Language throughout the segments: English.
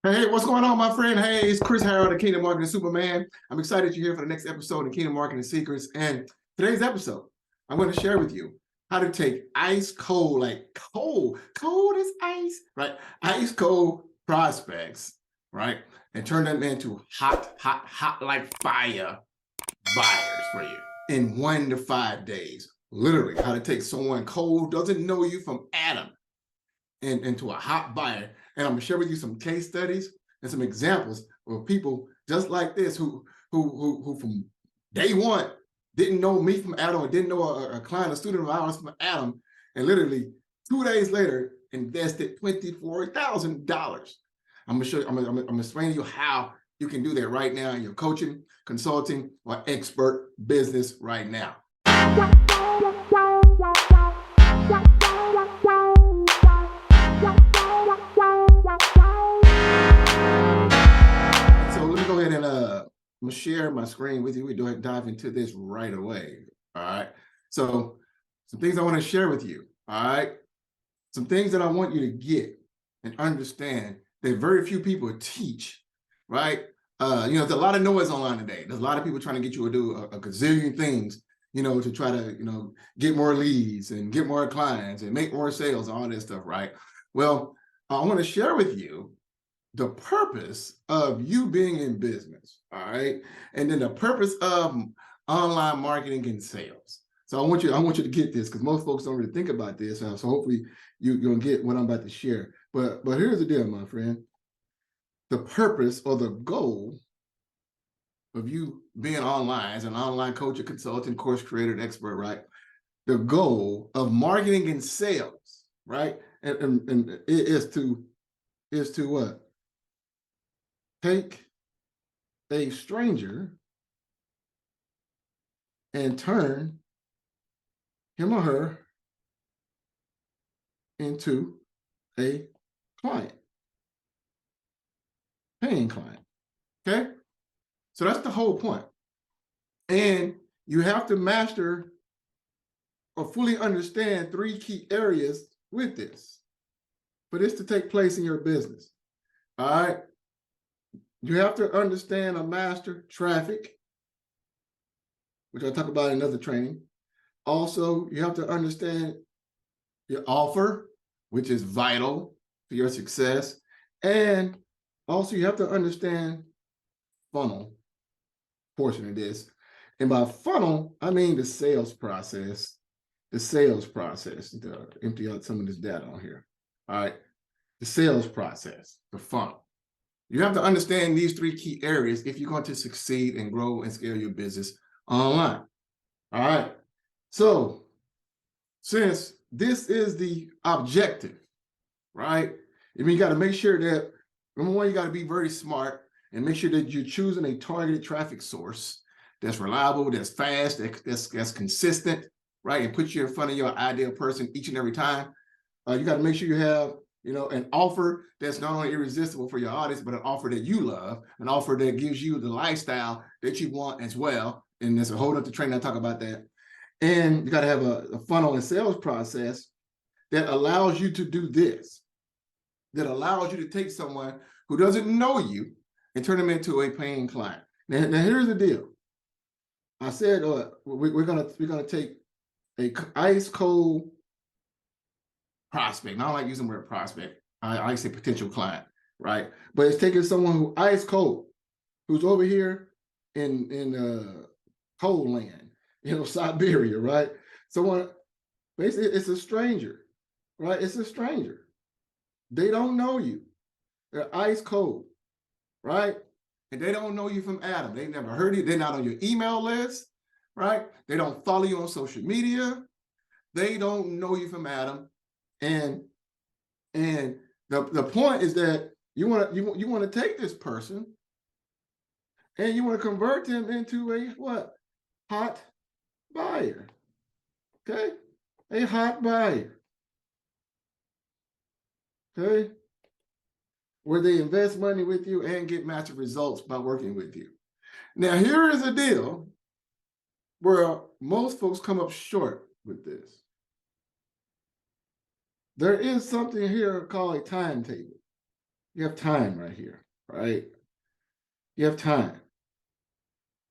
Hey, what's going on, my friend? Hey, it's Chris Harrell, the Kingdom Marketing Superman. I'm excited you're here for the next episode of Kingdom Marketing Secrets. And today's episode, I'm going to share with you how to take ice cold, like cold as ice, right? Ice cold prospects, right? And turn them into hot like fire buyers for you in 1 to 5 days. Literally, how to take someone cold, doesn't know you from Adam, into a hot buyer. And I'm gonna share with you some case studies and some examples of people just like this who from day one didn't know me from Adam, or didn't know a client, a student of ours from Adam, and literally 2 days later invested $24,000. I'm gonna show you, I'm gonna explain to you how you can do that right now in your coaching, consulting, or expert business right now. I'm gonna share my screen with you. We do dive into this right away. All right. So some things I want to share with you. All right. Some things that I want you to get and understand that very few people teach. Right. There's a lot of noise online today. There's a lot of people trying to get you to do a gazillion things, to try to, get more leads and get more clients and make more sales and all this stuff. Right. Well, I want to share with you the purpose of you being in business, all right? And then the purpose of online marketing and sales. So I want you to get this, because most folks don't really think about this. So hopefully you're gonna get what I'm about to share. But here's the deal, my friend. The purpose or the goal of you being online as an online coach, a consultant, course creator, expert, right? The goal of marketing and sales, right? And it is to what? Take a stranger and turn him or her into a client, paying client, okay? So that's the whole point. And you have to master or fully understand 3 key areas with this, for this to take place in your business, all right? You have to understand or master traffic, which I'll talk about in another training. Also, you have to understand your offer, which is vital to your success. And also you have to understand funnel portion of this. And by funnel, I mean the sales process, to empty out some of this data on here. All right, the sales process, the funnel. You have to understand these 3 key areas if you're going to succeed and grow and scale your business online. All right. So since this is the objective, right? I mean, you got to make sure that, number one, you got to be very smart and make sure that you're choosing a targeted traffic source that's reliable, that's fast, that's consistent, right? And put you in front of your ideal person each and every time. You got to make sure you have, an offer that's not only irresistible for your audience, but an offer that you love, an offer that gives you the lifestyle that you want as well. And there's a whole other training I talk about that. And you got to have a funnel and sales process that allows you to do this, that allows you to take someone who doesn't know you and turn them into a paying client. Now here's the deal. I said we're gonna take a ice cold prospect. Now I don't like using the word prospect. I say potential client, right? But it's taking someone who ice cold, who's over here in cold land, Siberia, right? Someone, basically, it's a stranger, right? It's a stranger. They don't know you. They're ice cold, right? And they don't know you from Adam. They never heard you. They're not on your email list, right? They don't follow you on social media. They don't know you from Adam. And the point is that you want to take this person and you want to convert them into a what? Hot buyer. Okay? A hot buyer. Okay? Where they invest money with you and get massive results by working with you. Now, here is a deal where most folks come up short with this. There is something here called a timetable. You have time right here, right? You have time.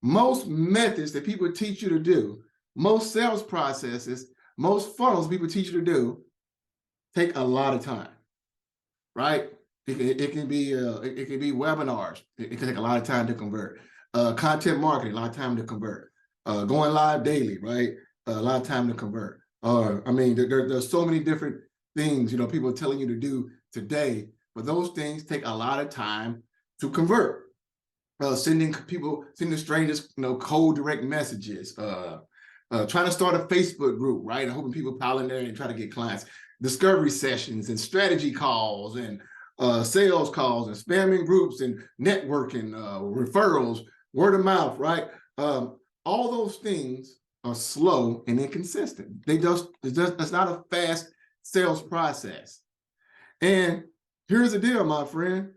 Most methods that people teach you to do, most sales processes, most funnels people teach you to do take a lot of time, right? It can be webinars. It can take a lot of time to convert. Content marketing, a lot of time to convert. Going live daily, right? A lot of time to convert. I mean, there's so many different things, you know, people are telling you to do today, but those things take a lot of time to convert. Sending strangers, you know, cold direct messages, trying to start a Facebook group, right? And hoping people pile in there and try to get clients, discovery sessions and strategy calls and sales calls and spamming groups and networking, referrals, word of mouth, right? All those things are slow and inconsistent. It's not a fast sales process. And here's the deal, my friend.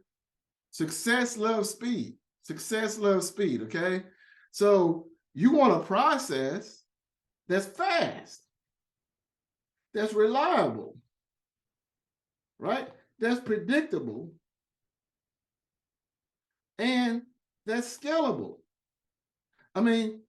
Success loves speed. Success loves speed, okay? So you want a process that's fast, that's reliable, right? That's predictable, and that's scalable. I mean,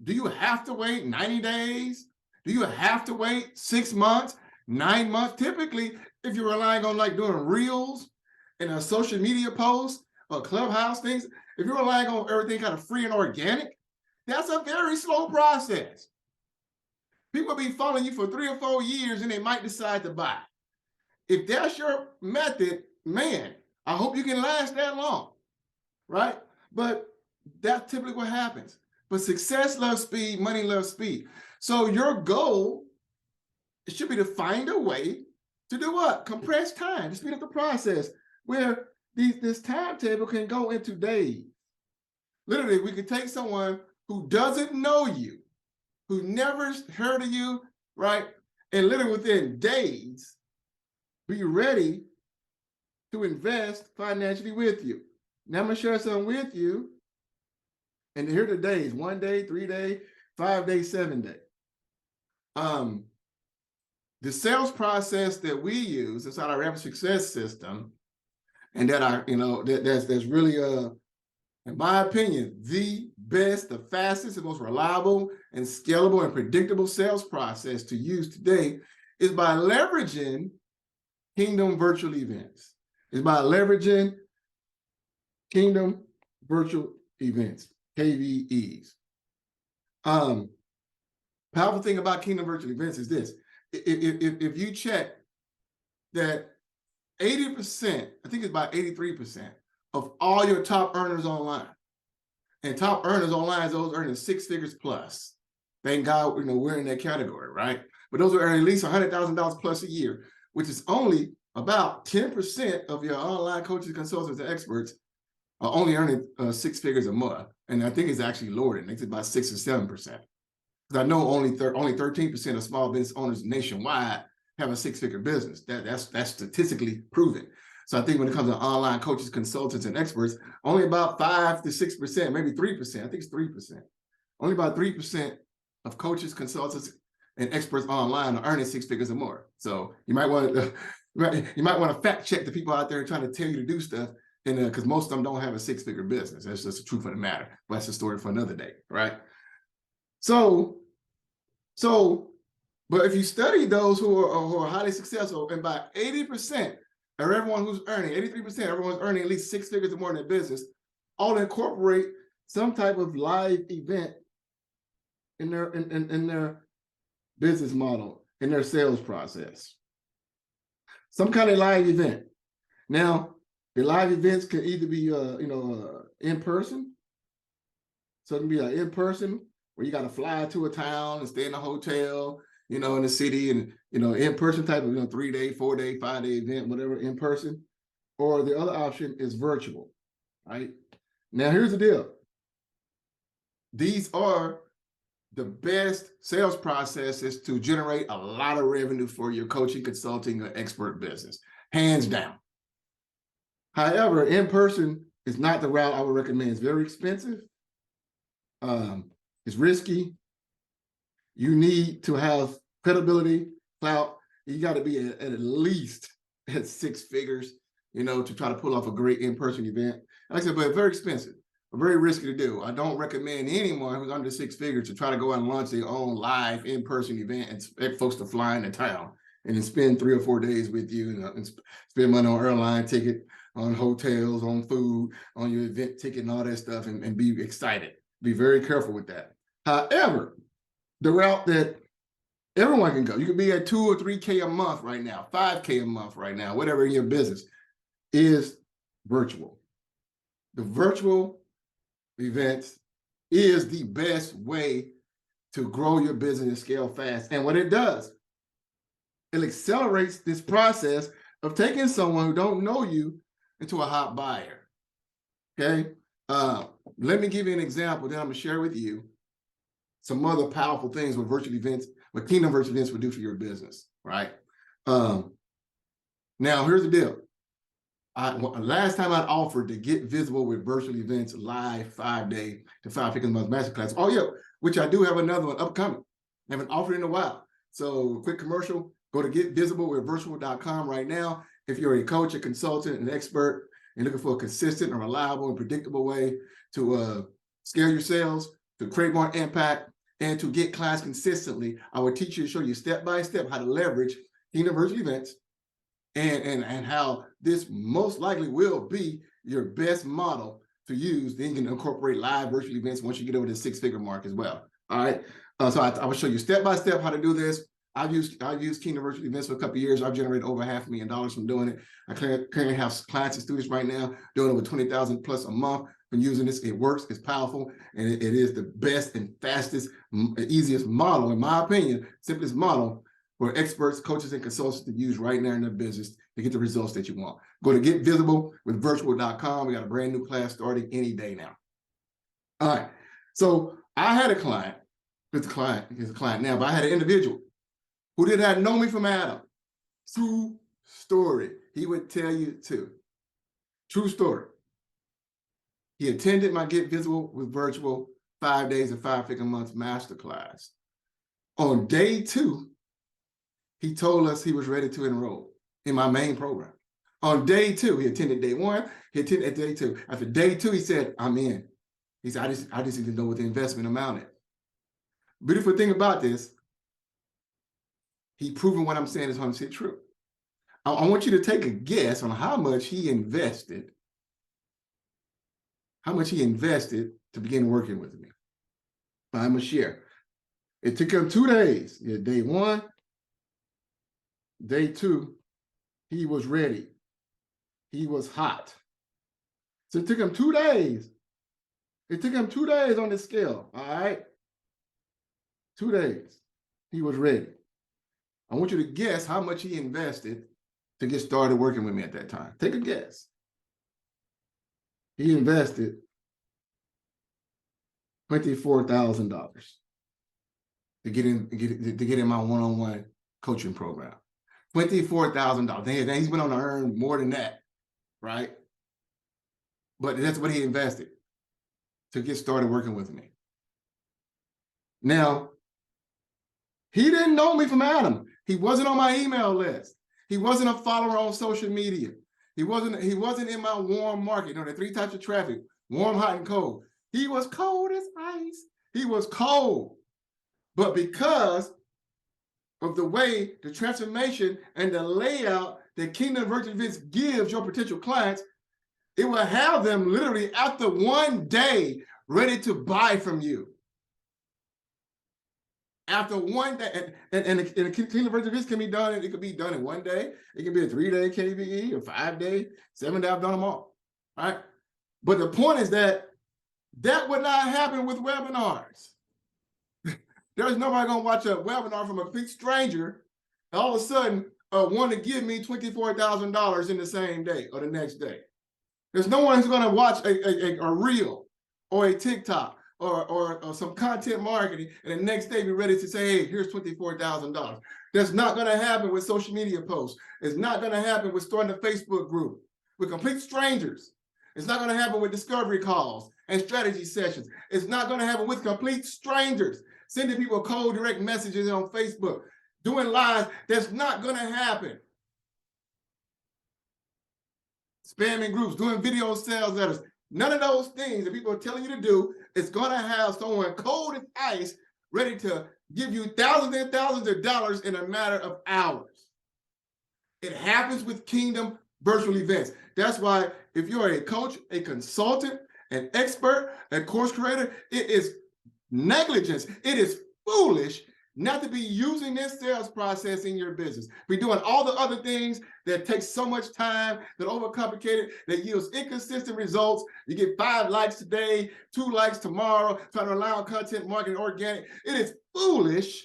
do you have to wait 90 days? Do you have to wait 6 months, 9 months? Typically, if you're relying on like doing reels and a social media posts or Clubhouse things, if you're relying on everything kind of free and organic, that's a very slow process. People be following you for 3 or 4 years and they might decide to buy. If that's your method, man, I hope you can last that long, right? But that's typically what happens. But success loves speed, money loves speed. So your goal, it should be to find a way to do what? Compress time, to speed up the process, where this timetable can go into days. Literally, we could take someone who doesn't know you, who never heard of you, right? And literally within days, be ready to invest financially with you. Now I'm gonna share something with you. And here are the days: 1 day, 3 day, 5 day, 7 day. The sales process that we use inside our rapid success system, and that's really in my opinion, the best, the fastest, the most reliable and scalable and predictable sales process to use today is by leveraging Kingdom Virtual Events. Is by leveraging Kingdom Virtual Events, KVEs. Powerful thing about Kingdom Virtual Events is this. If you check that 80%, I think it's about 83% of all your top earners online, and top earners online is those earning 6 figures plus. Thank God, we're in that category, right? But those are earning at least $100,000 plus a year, which is only about 10% of your online coaches, consultants, and experts are only earning 6 figures or more. And I think it's actually lower than that. It's about 6 or 7%. Because I know only 13% of small business owners nationwide have a 6-figure business. That's statistically proven. So I think when it comes to online coaches, consultants, and experts, only about 5 to 6%, maybe 3%. I think it's 3%. Only about 3% of coaches, consultants, and experts online are earning 6 figures or more. So you might want to fact check the people out there trying to tell you to do stuff, and because most of them don't have a 6-figure business. That's just the truth of the matter. But that's a story for another day, right? But if you study those who are highly successful, and by 80% of everyone who's earning, 83% of everyone's earning at least 6 figures or more in their business, all incorporate some type of live event in their business model, in their sales process. Some kind of live event. Now, the live events can either be in person. So it can be in person, where you got to fly to a town and stay in a hotel, in the city, and in-person type of 3-day, 4-day, 5-day event, whatever, in person. Or the other option is virtual, right? Now here's the deal. These are the best sales processes to generate a lot of revenue for your coaching, consulting, or expert business, hands down. However, in person is not the route I would recommend. It's very expensive. It's risky. You need to have credibility, clout. You got to be at least at 6 figures, you know, to try to pull off a great in-person event. Like I said, but very expensive, very risky to do. I don't recommend anyone who's under 6 figures to try to go out and launch their own live in-person event and expect folks to fly into town and then spend 3 or 4 days with you and spend money on airline ticket, on hotels, on food, on your event ticket and all that stuff, and be excited. Be very careful with that. However, the route that everyone can go, you could be at 2 or 3K a month right now, 5K a month right now, whatever in your business, is virtual. The virtual events is the best way to grow your business and scale fast. And what it does, it accelerates this process of taking someone who don't know you into a hot buyer. Okay. Let me give you an example. Then I'm gonna share with you some other powerful things with virtual events, what Kingdom virtual events would do for your business, right? Now here's the deal. Last time I offered to get visible with virtual events live 5-day to 5-figure month masterclass. Oh yeah, which I do have another one upcoming. I haven't offered in a while. So quick commercial, go to getvisibleWithVirtual.com right now. If you're a coach, a consultant, an expert, and looking for a consistent and reliable and predictable way to scale your sales, to create more impact, and to get clients consistently, I will teach you to show you step-by-step how to leverage Kingdom virtual events and how this most likely will be your best model to use. Then you can incorporate live virtual events once you get over the 6-figure mark as well. All right. So I will show you step-by-step how to do this. I've used Kingdom virtual events for a couple of years. I've generated over $500,000 from doing it. I currently have clients and students right now doing over 20,000 plus a month from using this. It works, it's powerful, and it is the best and fastest, easiest model, in my opinion, simplest model for experts, coaches, and consultants to use right now in their business to get the results that you want. Go to getvisibleWithVirtual.com. We got a brand new class starting any day now. All right. So I had a client, he's a client now, but I had an individual who did not know me from Adam. True story. He would tell you too. True story. He attended my Get Visible with Virtual 5 days and 5-figure months masterclass. On day 2, he told us he was ready to enroll in my main program. On day 2, he attended day 1, he attended day 2. After day 2, he said, I'm in. He said, I just need to know what the investment amount is. Beautiful thing about this, he proven what I'm saying is 100% true. I want you to take a guess on how much he invested to begin working with me. I'm gonna share. It took him 2 days. Yeah, day 1, day 2, he was ready. He was hot. So it took him 2 days. It took him 2 days on the scale, all right? 2 days, he was ready. I want you to guess how much he invested to get started working with me at that time. Take a guess. He invested $24,000 to get in my one-on-one coaching program. $24,000. Then he's been on to earn more than that, right? But that's what he invested to get started working with me. Now, he didn't know me from Adam. He wasn't on my email list. He wasn't a follower on social media. He wasn't in my warm market. You know, the 3 types of traffic: warm, hot, and cold. He was cold as ice. He was cold. But because of the way the transformation and the layout that Kingdom Virtual Events gives your potential clients, it will have them literally after 1 day ready to buy from you. After 1 day, and the Kingdom Virtual Events can be done, it could be done in 1 day. It can be a 3-day KVE, or 5-day, 7-day. I've done them all, right? But the point is that would not happen with webinars. There's nobody gonna watch a webinar from a complete stranger and all of a sudden want to give me $24,000 in the same day or the next day. There's no one who's gonna watch a reel or a TikTok or some content marketing and the next day be ready to say, hey, here's $24,000. That's not gonna happen with social media posts. It's not gonna happen with starting a Facebook group with complete strangers. It's not gonna happen with discovery calls and strategy sessions. It's not gonna happen with complete strangers, sending people cold direct messages on Facebook, doing lives. That's not gonna happen. spamming groups, doing video sales letters. None of those things that people are telling you to do is going to have someone cold as ice ready to give you thousands and thousands of dollars in a matter of hours. It happens with Kingdom virtual events. That's why if you're a coach, a consultant, an expert, a course creator, it is negligence. It is foolish not to be using this sales process in your business. Be doing all the other things that take so much time, that overcomplicate it, that yields inconsistent results. You get 5 likes today, 2 likes tomorrow, trying to rely on content marketing, organic. It is foolish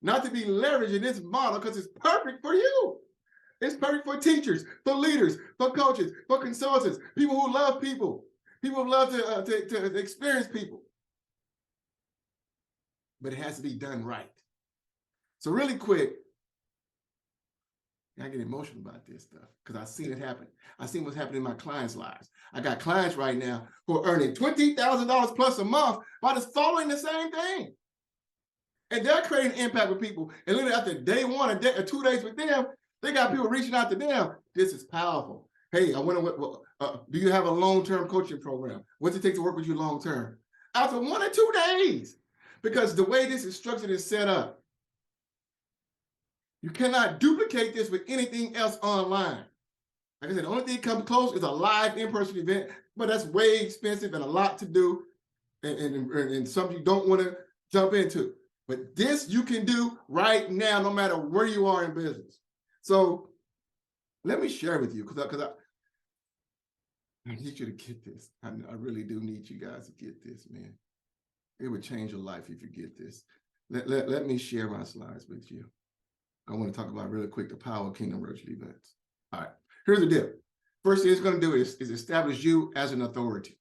not to be leveraging this model because it's perfect for you. It's perfect for teachers, for leaders, for coaches, for consultants, people who love people, people who love to experience people. But it has to be done right. So really quick, I get emotional about this stuff because I've seen it happen. I've seen what's happening in my clients' lives. I got clients right now who are earning $20,000 plus a month by just following the same thing. And they're creating impact with people. And literally after day 1 or 2 days with them, they got people reaching out to them. This is powerful. Hey, I want to, do you have a long-term coaching program? What's it take to work with you long-term? After 1 or 2 days, because the way this is structured and set up, you cannot duplicate this with anything else online. Like I said, the only thing that comes close is a live in-person event, but that's way expensive and a lot to do and something you don't want to jump into. But this you can do right now, no matter where you are in business. So let me share with you, because I need you to get this. I really do need you guys to get this, man. It would change your life if you get this. Let me share my slides with you. I want to talk about really quick the power of Kingdom virtual events. All right, here's the deal. First thing it's going to do is establish you as an authority.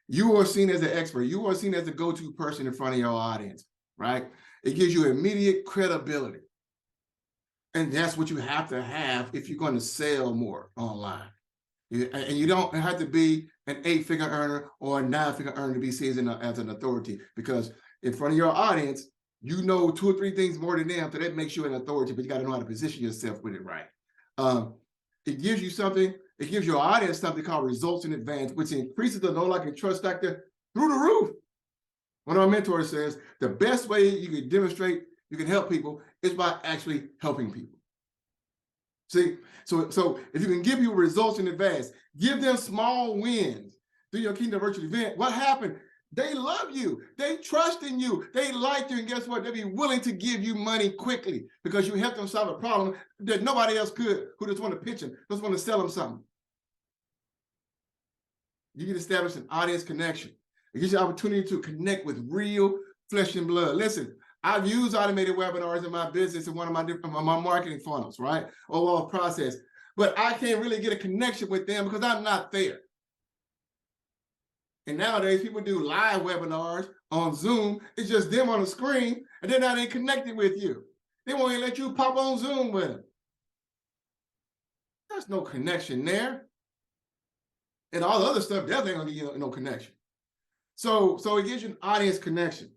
You are seen as an expert. You are seen as the go-to person in front of your audience, right? It gives you immediate credibility. And that's what you have to have if you're going to sell more online. And you don't have to be an 8-figure earner or a 9-figure earner to be seen as an authority, because in front of your audience, you know 2 or 3 things more than them, so that makes you an authority, but you got to know how to position yourself with it right. It gives you something, it gives your audience something called results in advance, which increases the know, like, and trust factor through the roof. One of my mentors says, the best way you can demonstrate you can help people is by actually helping people. See, so if you can give people results in advance, give them small wins through your Kingdom virtual event, what happened? They love you. They trust in you. They like you. And guess what? They'll be willing to give you money quickly because you helped them solve a problem that nobody else could, who just want to pitch them, just want to sell them something. You can establish an audience connection. It gives you the opportunity to connect with real flesh and blood. Listen, I've used automated webinars in my business in one of my marketing funnels, right? Overall process. But I can't really get a connection with them because I'm not there. And nowadays, people do live webinars on Zoom. It's just them on the screen, and they're not even connected with you. They won't even let you pop on Zoom with them. There's no connection there. And all the other stuff, definitely ain't gonna give you no connection. So it gives you an audience connection.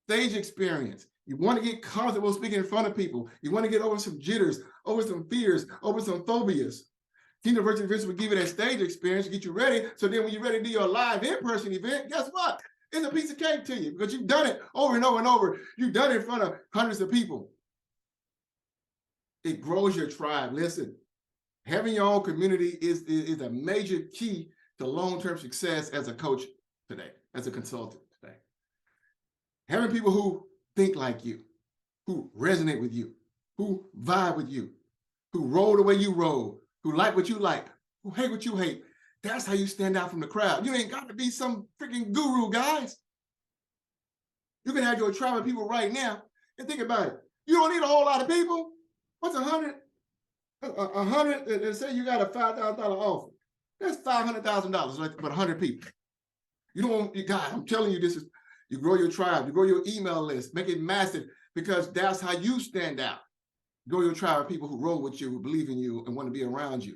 Stage experience. You want to get comfortable speaking in front of people. You want to get over some jitters, over some fears, over some phobias. Kingdom virtual events will give you that stage experience to get you ready. So then when you're ready to do your live in-person event, guess what? It's a piece of cake to you because you've done it over and over and over. You've done it in front of hundreds of people. It grows your tribe. Listen, having your own community is a major key to long-term success as a coach today, as a consultant today. Having people who think like you, who resonate with you, who vibe with you, who roll the way you roll, who like what you like, who hate what you hate. That's how you stand out from the crowd. You ain't got to be some freaking guru, guys. You can have your tribe of people right now. And think about it. You don't need a whole lot of people. What's 100? 100, let's say you got a $5,000 offer. That's $500,000 with 100 people. You don't, God, I'm telling you, you grow your tribe, you grow your email list, make it massive, because that's how you stand out. Grow your tribe of people who roll with you, who believe in you and want to be around you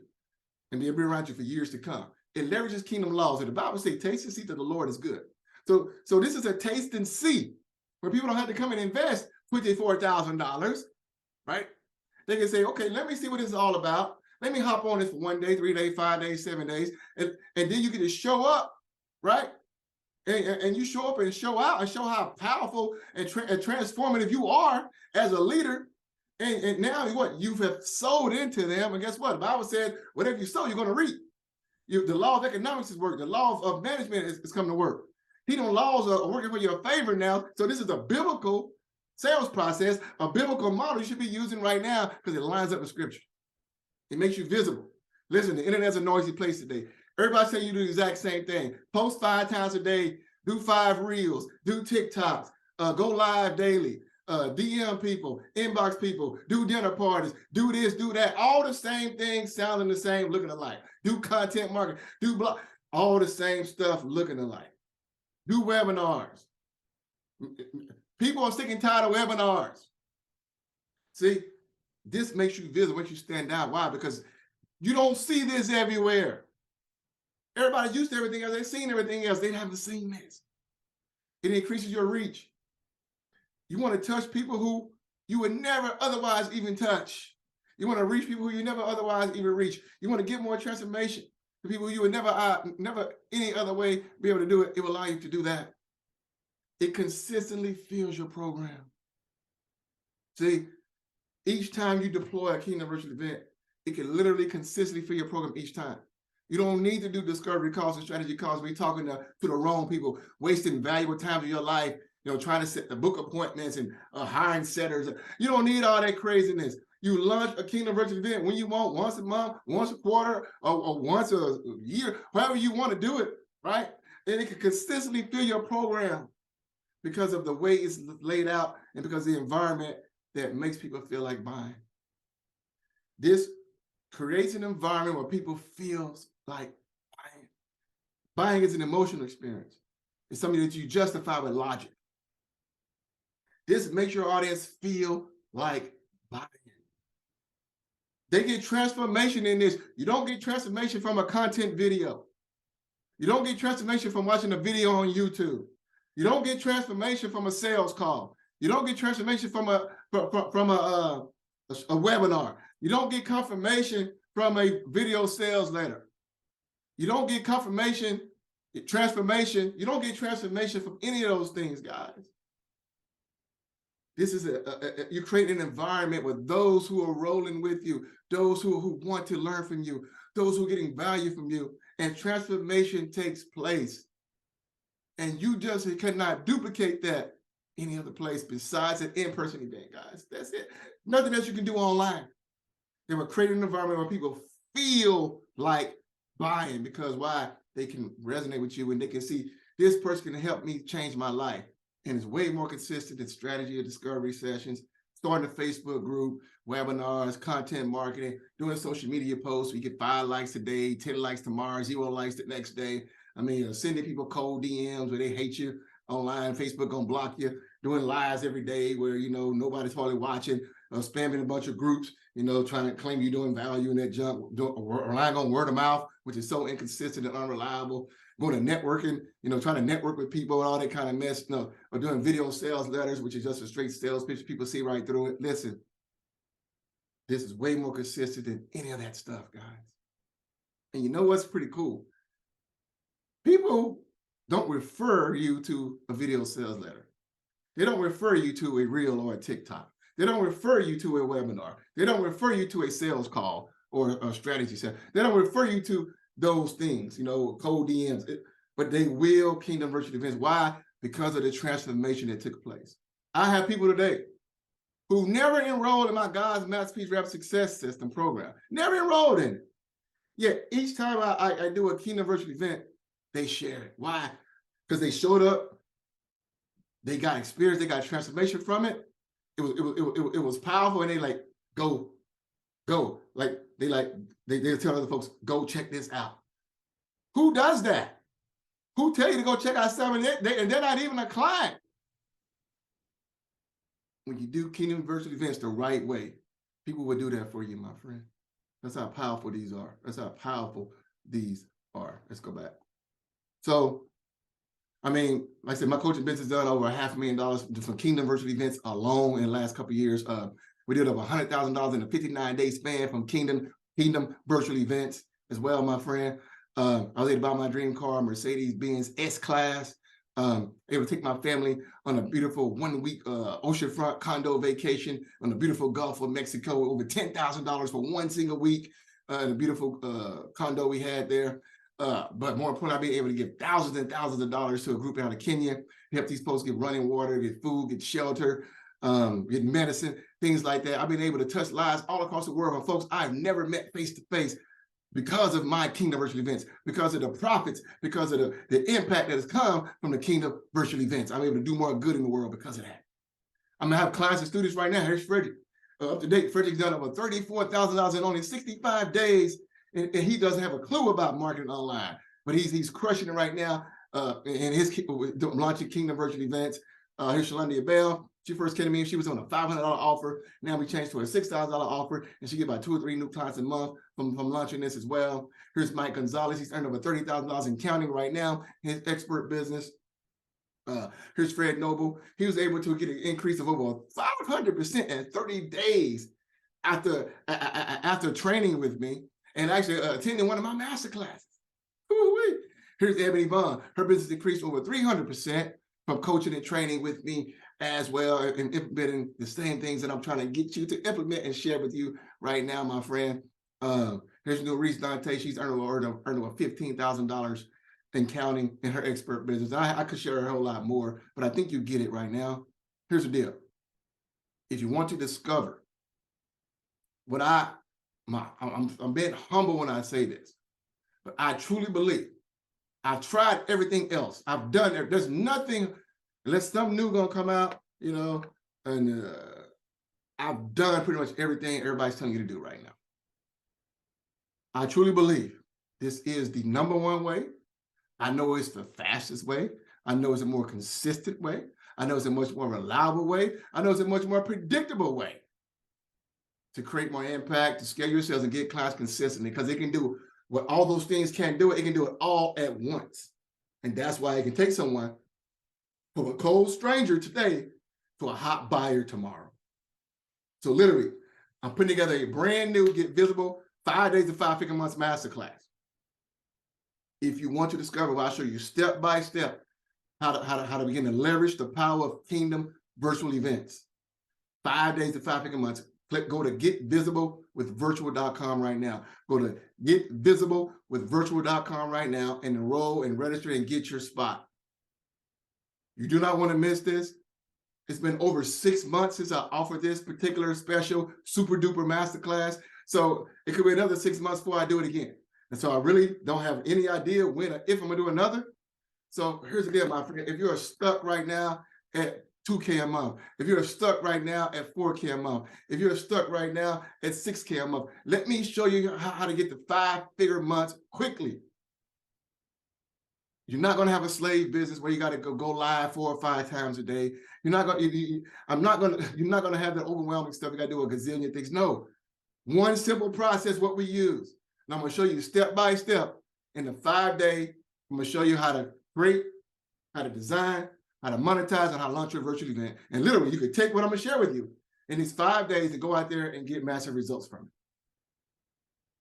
and be around you for years to come. It leverages kingdom laws. And the Bible says, taste and see that the Lord is good. So this is a taste and see where people don't have to come and invest $24,000, right? They can say, okay, let me see what this is all about. Let me hop on this for 1 day, 3 days, 5 days, 7 days. And then you get to show up, right? And you show up and show out and show how powerful and transformative you are as a leader. And now what? You have sold into them. And guess what? The Bible said, whatever you sow, you're going to reap. The law of economics is working. The law of management is coming to work. Laws are working for your favor now. So this is a biblical sales process, a biblical model you should be using right now because it lines up with scripture. It makes you visible. Listen, the internet's a noisy place today. Everybody say you do the exact same thing. Post 5 times a day, do 5 reels, do TikToks, go live daily, DM people, inbox people, do dinner parties, do this, do that. All the same things sounding the same, looking alike. Do content marketing, do blog, all the same stuff looking alike. Do webinars. People are sick and tired of webinars. See, this makes you visible, makes you stand out. Why? Because you don't see this everywhere. Everybody's used to everything else. They've seen everything else. They haven't seen this. It increases your reach. You want to touch people who you would never otherwise even touch. You want to reach people who you never otherwise even reach. You want to get more transformation to people you would never any other way be able to do it. It will allow you to do that. It consistently fills your program. See, each time you deploy a Kingdom Virtual Event, it can literally consistently fill your program each time. You don't need to do discovery calls and strategy calls. We're talking to the wrong people, wasting valuable time of your life, trying to set the book appointments and hiring setters. You don't need all that craziness. You launch a Kingdom Virtual Event when you want, once a month, once a quarter, or once a year, however you want to do it, right? And it can consistently fill your program because of the way it's laid out and because of the environment that makes people feel like buying. This creates an environment where people feel like buying. Buying is an emotional experience. It's something that you justify with logic. This makes your audience feel like buying. They get transformation in this. You don't get transformation from a content video. You don't get transformation from watching a video on YouTube. You don't get transformation from a sales call. You don't get transformation from a webinar. You don't get confirmation from a video sales letter. You don't get transformation. You don't get transformation from any of those things, guys. This is you create an environment with those who are rolling with you, those who want to learn from you, those who are getting value from you, and transformation takes place. And you just cannot duplicate that any other place besides an in-person event, guys. That's it. Nothing else you can do online. They were creating an environment where people feel like buying because why? They can resonate with you and they can see this person can help me change my life. And it's way more consistent than strategy or discovery sessions, starting a Facebook group, webinars, content marketing, doing social media posts. We get 5 likes today, 10 likes tomorrow, 0 likes the next day. I mean, sending people cold DMs where they hate you online, Facebook gonna block you, doing lives every day where, nobody's hardly watching, spamming a bunch of groups, trying to claim you're doing value in that junk, relying on word of mouth, which is so inconsistent and unreliable, going to networking, trying to network with people and all that kind of mess, or doing video sales letters, which is just a straight sales pitch. People see right through it. Listen, this is way more consistent than any of that stuff, guys. And you know what's pretty cool? People don't refer you to a video sales letter. They don't refer you to a reel or a TikTok. They don't refer you to a webinar. They don't refer you to a sales call or a strategy session. They don't refer you to those things, cold DMs, but they will Kingdom Virtual Events. Why? Because of the transformation that took place. I have people today who never enrolled in my God's Masterpiece Rap Success System program, never enrolled in it. Yet each time I do a Kingdom Virtual Event, they share it. Why? Because they showed up, they got experience, they got transformation from it. It was powerful, and they like go, like they tell other folks, go check this out. Who does that? Who tell you to go check out something and they're not even a client? When you do Kingdom Virtual Events the right way, people will do that for you, my friend. That's how powerful these are. That's how powerful these are. Let's go back. So, I mean, like I said, my coaching business has done over $500,000 from Kingdom Virtual Events alone in the last couple of years. We did over $100,000 in a 59-day span from Kingdom Kingdom Virtual Events as well, my friend. I was able to buy my dream car, Mercedes-Benz S-Class. Able to take my family on a beautiful 1-week oceanfront condo vacation on the beautiful Gulf of Mexico, over $10,000 for one single week. The beautiful condo we had there. But more importantly, I've been able to give thousands and thousands of dollars to a group out of Kenya, help these folks get running water, get food, get shelter, get medicine, things like that. I've been able to touch lives all across the world of folks I've never met face to face because of my Kingdom Virtual Events, because of the profits, because of the impact that has come from the Kingdom Virtual Events. I'm able to do more good in the world because of that. I'm gonna have clients and students right now. Here's Frederick. Up to date, Frederick's done over $34,000 in only 65 days, and he doesn't have a clue about marketing online, but he's crushing it right now in his launching Kingdom Virtual Events. Here's Shalandia Bell. She first came to me, she was on a $500 offer. Now we changed to a $6,000 offer, and she get about 2 or 3 new clients a month from launching this as well. Here's Mike Gonzalez. He's earned over $30,000 in counting right now, his expert business. Here's Fred Noble. He was able to get an increase of over 500% in 30 days after training with me and actually attending one of my master classes. Here's Ebony Vaughn. Her business increased over 300% from coaching and training with me as well, and implementing the same things that I'm trying to get you to implement and share with you right now, my friend. Here's New Reese Dante. She's earned over $15,000 in counting in her expert business. I could share a whole lot more, but I think you get it right now. Here's the deal. If you want to discover what I'm being humble when I say this, but I truly believe I've tried everything else. I've done it. There's nothing, unless something new gonna come out, you know, and I've done pretty much everything everybody's telling you to do right now. I truly believe this is the #1 way. I know it's the fastest way. I know it's a more consistent way. I know it's a much more reliable way. I know it's a much more predictable way to create more impact, to scale your sales and get clients consistently, because it can do what all those things can't do. It can do it all at once. And that's why it can take someone from a cold stranger today to a hot buyer tomorrow. So literally, I'm putting together a brand new Get Visible 5 Days to 5-Figure Months Masterclass. If you want to discover, well, I'll show you step by step how to begin to leverage the power of Kingdom Virtual Events. 5 Days to 5-Figure Months. Go to getvisablewithvirtual.com right now. Go to getvisablewithvirtual.com right now and enroll and register and get your spot. You do not want to miss this. It's been over 6 months since I offered this particular special super duper masterclass. So it could be another 6 months before I do it again. And so I really don't have any idea when or if I'm gonna do another. So here's the deal, my friend. If you're stuck right now at $2K a month, if you're stuck right now at $4K a month, if you're stuck right now at $6K a month, let me show you how to get to 5-figure months quickly. You're not gonna have a slave business where you gotta go live 4 or 5 times a day. You're not gonna have that overwhelming stuff. You gotta do a gazillion things. No, one simple process, what we use. And I'm gonna show you step by step in the 5-day. I'm gonna show you how to create, how to design, how to monetize, and how to launch your virtual event. And literally, you could take what I'm gonna share with you in these 5 days and go out there and get massive results from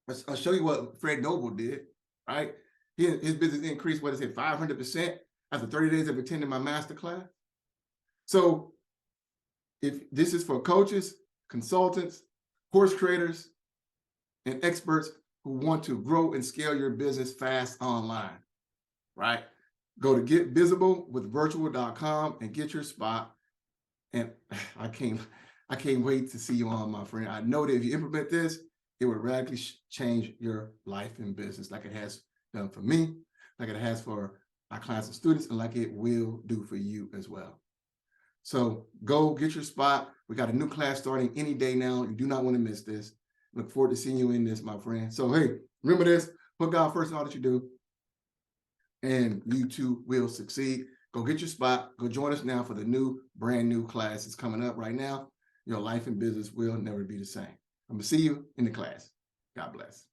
it. I'll show you what Fred Noble did, right? His business increased, what is it, 500% after 30 days of attending my masterclass. So if this is for coaches, consultants, course creators, and experts who want to grow and scale your business fast online, right? Go to getvisablewithvirtual.com and get your spot. And I can't wait to see you on, my friend. I know that if you implement this, it will radically change your life and business, like it has done for me, like it has for my clients and students, and like it will do for you as well. So go get your spot. We got a new class starting any day now. You do not want to miss this. Look forward to seeing you in this, my friend. So, hey, remember this, put God first in all that you do, and you too will succeed. Go get your spot. Go join us now for the brand new class that's coming up right now. Your life and business will never be the same. I'm going to see you in the class. God bless.